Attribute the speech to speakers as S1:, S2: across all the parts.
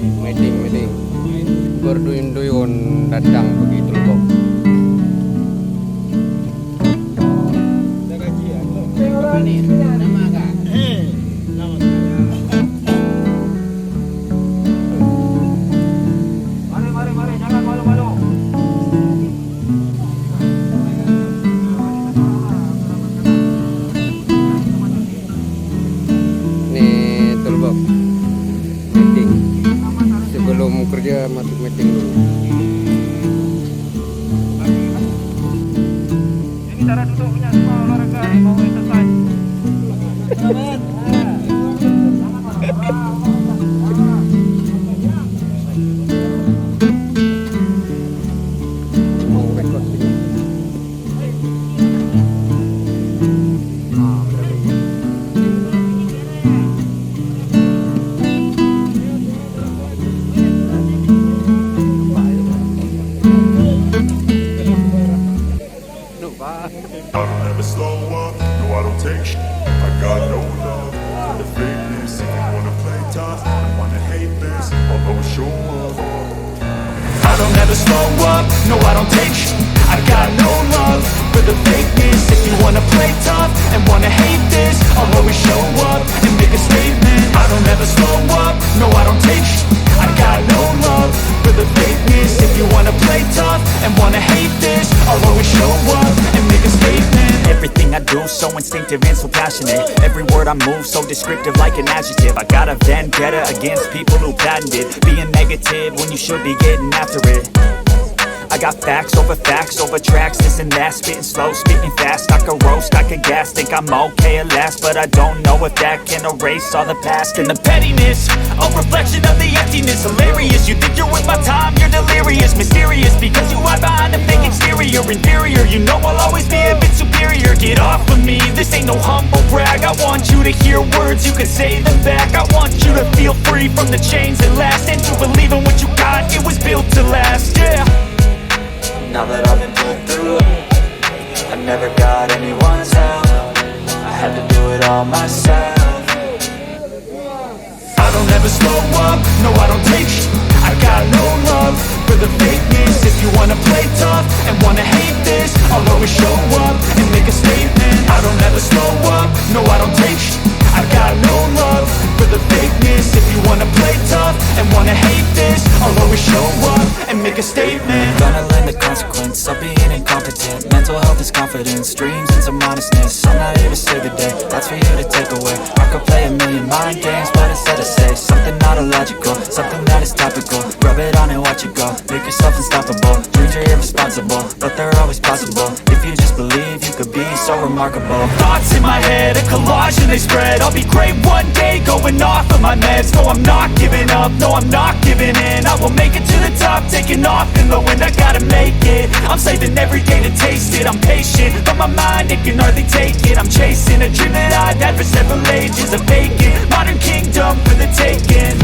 S1: Meeting berduyun-duyun datang pergi toolbox.
S2: Mari, jangan malu-malu.
S1: Nih toolbox meeting. Sebelum kerja masuk meeting dulu.
S2: Ini cara duduknya semua olahraga nih, mau exercise.
S1: Mau record sini.
S3: I don't ever slow up, no I don't take shit. I got no love for the fakeness. If you wanna play tough and wanna hate this, I'll always show up. I don't ever slow up, no I don't take shit. I got no love for the fakeness. If you wanna play tough and wanna hate this, I'll always show up and make a statement. I don't ever slow up, no I don't take shit. I got no love for the fakeness. If you wanna play tough and wanna hate this, I'll always show up and make a statement.
S4: Everything I do so instinctive and so passionate. Every word I move so descriptive like an adjective. I got a vendetta against people who patented being negative when you should be getting after it. I got facts over tracks, this and that. Spitting slow, spitting fast, I could roast, I could gas. Think I'm okay at last, but I don't know if that can erase all the past. And the pettiness, a reflection of the emptiness. Hilarious, you think you're with my time, you're delirious. Mysterious, because you hide behind a fake exterior. Inferior, you know I'll always be a bit superior. Get off of me, this ain't no humble brag. I want you to hear words, you can say them back. I want you to feel free from the chains that last, and to believe in what you got, it was built to last, yeah.
S5: Now that I've been put through it, I never got anyone's help. I had to do it all myself.
S3: I don't ever slow up, no I don't take shit. I got no love for the fakeness. If you wanna play tough and wanna hate this, I'll always show up and make a statement. I don't ever slow up, no I don't take shit. I got no love for the fakeness. If you wanna play tough and wanna hate this, I'll always show up and make a statement.
S5: Gonna learn the consequence of being incompetent. Mental health is confidence, dreams and some honestness. I'm not here to save the day, that's for you to take away. I could play a million mind games, but instead I say something not illogical, something that is topical. Rub it on and watch it go, make yourself unstoppable. Dreams are irresponsible, but they're always possible. If you just believe, you could be so remarkable.
S4: Thoughts in my head, a collage and they spread. I'll be great one day, going off of my meds. No, I'm not giving up, no, I'm not giving in. I will make it to the top, taking off in the wind. I gotta make it, I'm saving every day to taste it. I'm patient, but my mind, it can hardly take it. I'm chasing a dream that I've had for several ages. A vacant, modern kingdom for the taking.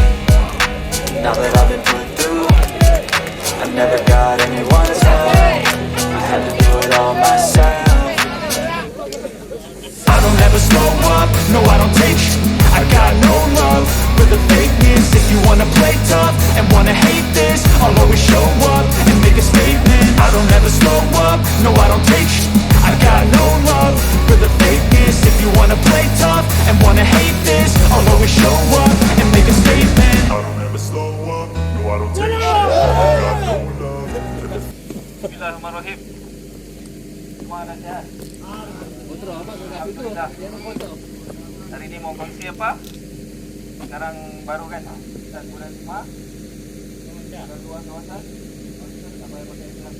S5: Now that I've been put through it, I never got anyone's help. I had to do it all myself.
S3: I don't ever slow up, no I don't take shit. I got no love for the fakeness. If you wanna play tough and wanna hate this, I'll always show up and make a statement. I don't ever slow up, no I don't take shit. I got no love for the fakeness. If you wanna play tough and wanna hate this, I'll always show up and make a statement. I don't ever slow up, no I don't take shit. I got no love for the
S2: Bismillahirrahmanirrahim. Mana dia? Alhamdulillah. Hari ini mau kongsi apa? Sekarang baru kan? Dan bulan 5 ada 2 kawasan. Sama yang pakai Islam.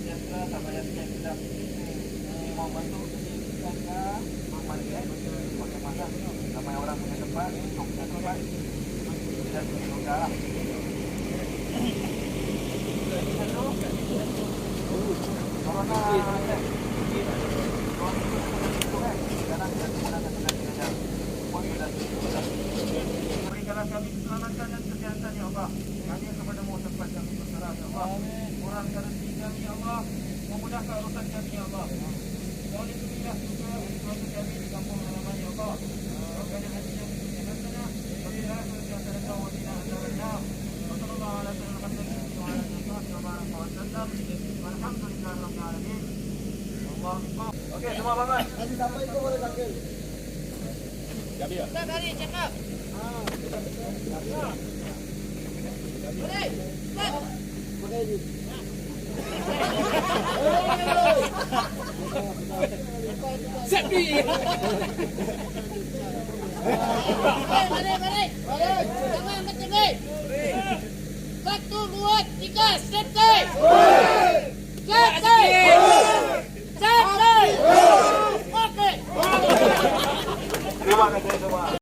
S2: Ya sudah, sama yang Islam. Ini mau bantu kita mandi pakai masak. Sama yang orang punya tempat, punya tempat. Dan juga Corona. Berikanlah kami keselamatan dan kesehatan ya Allah. Kami kepadamu tempat kami berserah ya Allah. Kurangkan rezeki kami ya Allah. Memudahkan urusan kami ya Allah. Kau lindungilah juga keluarga kami di kampung halaman ya Allah. Kau hatinya kesehatannya. Berilah kesehatan kau di dalam semua bangun.
S6: Balik. Jangan bertepi. 1, 2, 3, step. Step.